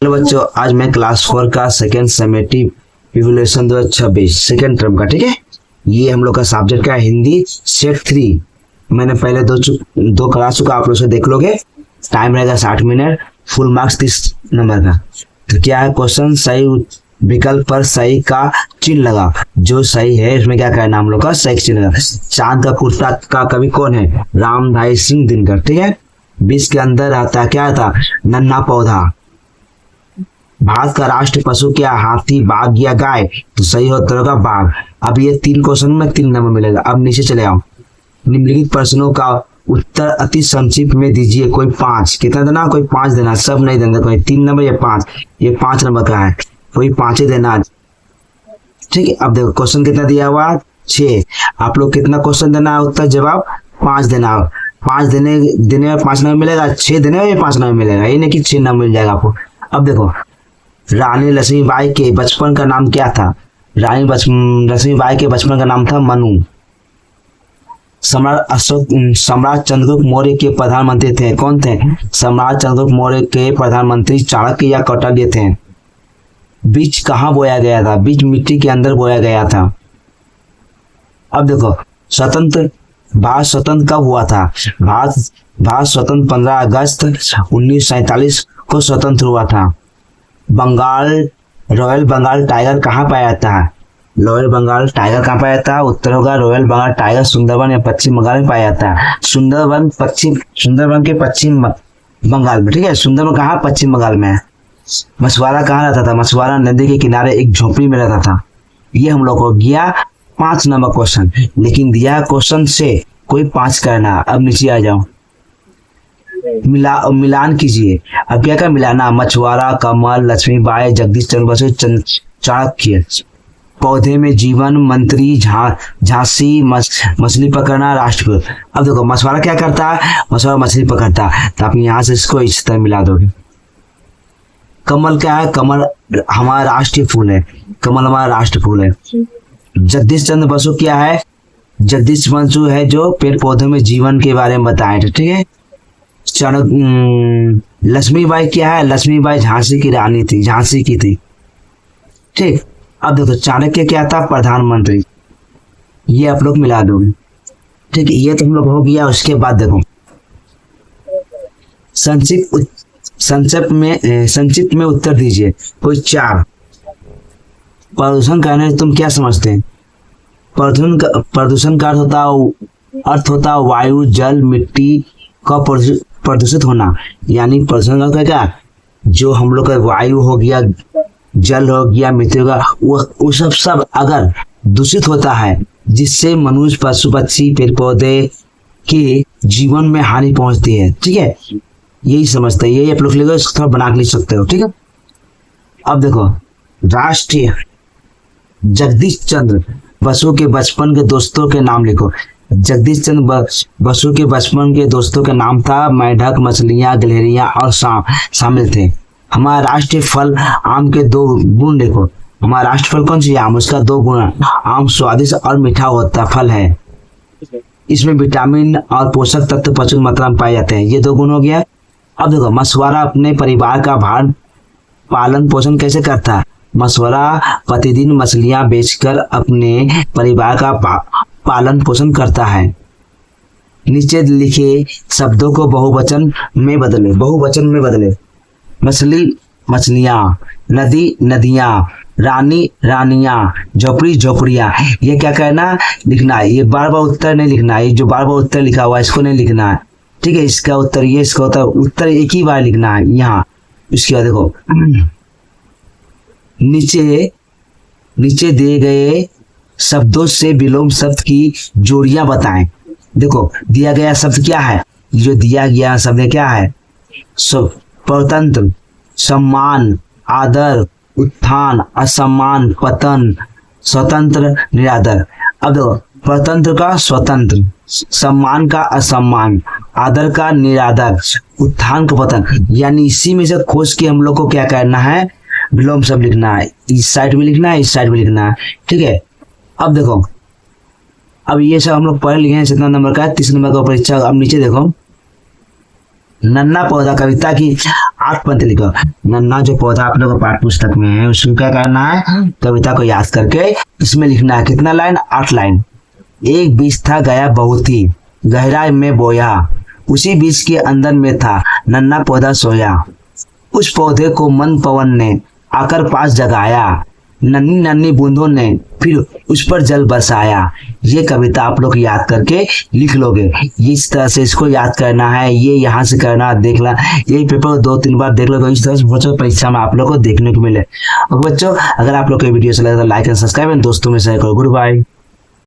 Hello बच्चों, आज मैं क्लास 4 का second summative evaluation 2026 second term का, ठीक है। ये हम लोग का सब्जेक्ट का हिंदी सेट 3। मैंने पहले दो क्लास का आप लोग से देख लोगे। टाइम रहेगा 60 मिनट, फुल मार्क्स 30 नंबर का। तो क्या है क्वेश्चन, सही विकल्प पर सही का चिन्ह लगा। जो सही है इसमें क्या करना, हम लोग का सही चिन्ह लगा। चांद का कुर्ता का कवि कौन है? रामधारी सिंह दिनकर, ठीक है। बीज के अंदर आता क्या था? नन्हा पौधा। भारत का राष्ट्र पशु क्या? हाथी, बाघ या गाय? तो सही उत्तर होगा बाघ। अब ये 3 क्वेश्चन में 3 नंबर मिलेगा। अब नीचे चले आओ। निम्नलिखित प्रश्नों का उत्तर अति संक्षिप्त में दीजिए। कोई 5, कितना देना? कोई 5 देना, सब नहीं देना। कोई 3 नंबर या 5, ये 5 नंबर का है, कोई 5 ही देना, ठीक है। अब देखो क्वेश्चन कितना दिया हुआ? 6। आप लोग कितना क्वेश्चन देना? उत्तर जवाब 5 देना। 5 देने में 5 नंबर मिलेगा, 6 देने में 5 नंबर मिलेगा, ये नहीं कि 6 नंबर मिल जाएगा आपको। अब देखो, रानी लक्ष्मीबाई के बचपन का नाम क्या था? रानी लक्ष्मीबाई के बचपन का नाम था मनु। सम्राट चंद्रगुप्त मौर्य के प्रधानमंत्री थे, कौन थे? सम्राट चंद्रगुप्त मौर्य के प्रधानमंत्री चाणक्य या कौटिल्य थे। बीज कहाँ बोया गया था? बीज मिट्टी के अंदर बोया गया था। अब देखो, भारत स्वतंत्र कब हुआ था? भारत स्वतंत्र 15 अगस्त 1947 को स्वतंत्र हुआ था। रॉयल बंगाल टाइगर कहाँ पाया जाता है? रॉयल बंगाल टाइगर कहाँ पाया जाता है? उत्तर होगा रॉयल बंगाल टाइगर सुंदरबन या पश्चिम बंगाल में पाया जाता है। सुंदरबन के पश्चिम बंगाल में, ठीक है। सुंदरबन कहाँ? पश्चिम बंगाल में है। मछुआरा कहाँ रहता था? मछुआरा नदी के किनारे एक झोपड़ी में रहता था। ये हम लोग को गया 5 नंबर क्वेश्चन, लेकिन दिया क्वेश्चन से कोई 5 करना। अब नीचे आ जाओ, मिलान कीजिए। अब क्या मिलाना? मछुआरा, कमल, लक्ष्मीबाई, जगदीश चंद्र बसु, चाणक्य। पौधे में जीवन, मंत्री, झांसी, मछली पकड़ना, राष्ट्रपति। अब देखो, मछुआरा क्या करता है? मछुआरा मछली पकड़ता है, तो आप यहाँ से इसको इस तरह मिला दोगे। कमल क्या है? कमल हमारा राष्ट्रीय फूल है, कमल हमारा राष्ट्रीय फूल है। जगदीश चंद्र बसु क्या है? जगदीश बसु है जो पेड़ पौधों में जीवन के बारे में बताए थे, ठीक है। लक्ष्मीबाई क्या है? लक्ष्मीबाई झांसी की रानी थी, झांसी की थी, ठीक। अब देखो, चाणक्य क्या था? प्रधानमंत्री। ये आप लोग मिला दोगे, ठीक है। ये तो हम लोग हो गया। उसके बाद देखो, संक्षिप्त में उत्तर दीजिए। कोई 4। प्रदूषण कहने से तुम क्या समझते हैं? प्रदूषण का अर्थ होता है वायु, जल, मिट्टी का प्रदूषित होना। यानी प्रदूषण का क्या? जो हम लोग का वायु हो गया, जल हो गया, मिट्टी होगा, वो सब अगर दूषित होता है, जिससे मनुष्य, पशु पक्षी, पेड़ पौधे के जीवन में हानि पहुंचती है, ठीक है। यही समझते हैं, यही आप लोग थोड़ा बना के लिख सकते हो, ठीक है। अब देखो, राष्ट्रीय जगदीश चंद्र बसु के बचपन के दोस्तों के नाम लिखो। जगदीश चंद्र बसु के बचपन के दोस्तों का नाम था मेंढक, मछलियां, गिलहरियां और सांप शामिल थे। हमारा राष्ट्रीय फल आम के 2 गुण देखो। हमारा राष्ट्रीय फल कौन सी? आम। उसका 2 गुण, आम स्वादिष्ट और मीठा होता फल है। इसमें विटामिन और पोषक तत्व प्रचुर मात्रा में पाए जाते हैं। ये 2 गुण हो गया। अब देखो, मछुआरा अपने परिवार का पालन पोषण कैसे करता है? मछुआरा प्रतिदिन मछलियां बेचकर अपने परिवार का पालन पोषण करता है। नीचे लिखे शब्दों को बहुवचन में बदले। मछली, मछलियां, नदी, नदियां, रानी, रानियां, झोपड़ी, झोपड़ियां। ये क्या करना? लिखना है। ये बार बार उत्तर नहीं लिखना है। ये जो बार बार उत्तर लिखा हुआ है इसको नहीं लिखना है, ठीक है। इसका उत्तर ये, इसका उत्तर एक ही बार लिखना है यहाँ। इसके बाद देखो, नीचे दिए गए शब्दों से विलोम शब्द की जोड़ियां बताएं। देखो, दिया गया शब्द क्या है? जो दिया गया शब्द क्या है? स्वतंत्र, सम्मान, आदर, उत्थान, असम्मान, पतन, स्वतंत्र, निरादर। अब देखो, स्वतंत्र का स्वतंत्र, सम्मान का असम्मान, आदर का निरादर, उत्थान का पतन। यानी इसी में से खोज के हम लोग को क्या करना है? विलोम शब्द लिखना है। इस साइड में लिखना है, इस साइड में लिखना है, ठीक है। अब देखो, अब ये सब हम लोग पढ़ लिए हैं। कितना नंबर का है? 30 नंबर का परीक्षा। अब नीचे देखो, नन्हा पौधा कविता की 8 पंक्ति लिखो। नन्ना जो पौधा आप लोग पाठ्य पुस्तक में है उसको क्या करना है, कविता को याद करके इसमें लिखना है। कितना लाइन, 8 लाइन। एक बीज था गया बहुत ही गहराई में बोया, उसी बीज के अंदर में था नन्ना पौधा सोया, उस पौधे को मन पवन ने आकर पास जगाया, नन्ही नन्ही बूंदों ने फिर उस पर जल बरसाया। ये कविता आप लोग याद करके लिख लोगे। इस तरह से इसको याद करना है, ये यहाँ से करना, देखना, यही पेपर 2-3 बार देख लो, इस तरह से बच्चों परीक्षा में आप लोग को देखने को मिले। और बच्चों अगर आप लोग को वीडियो अच्छा लगे तो लाइक एंड सब्सक्राइब एंड दोस्तों में शेयर करो। Good bye.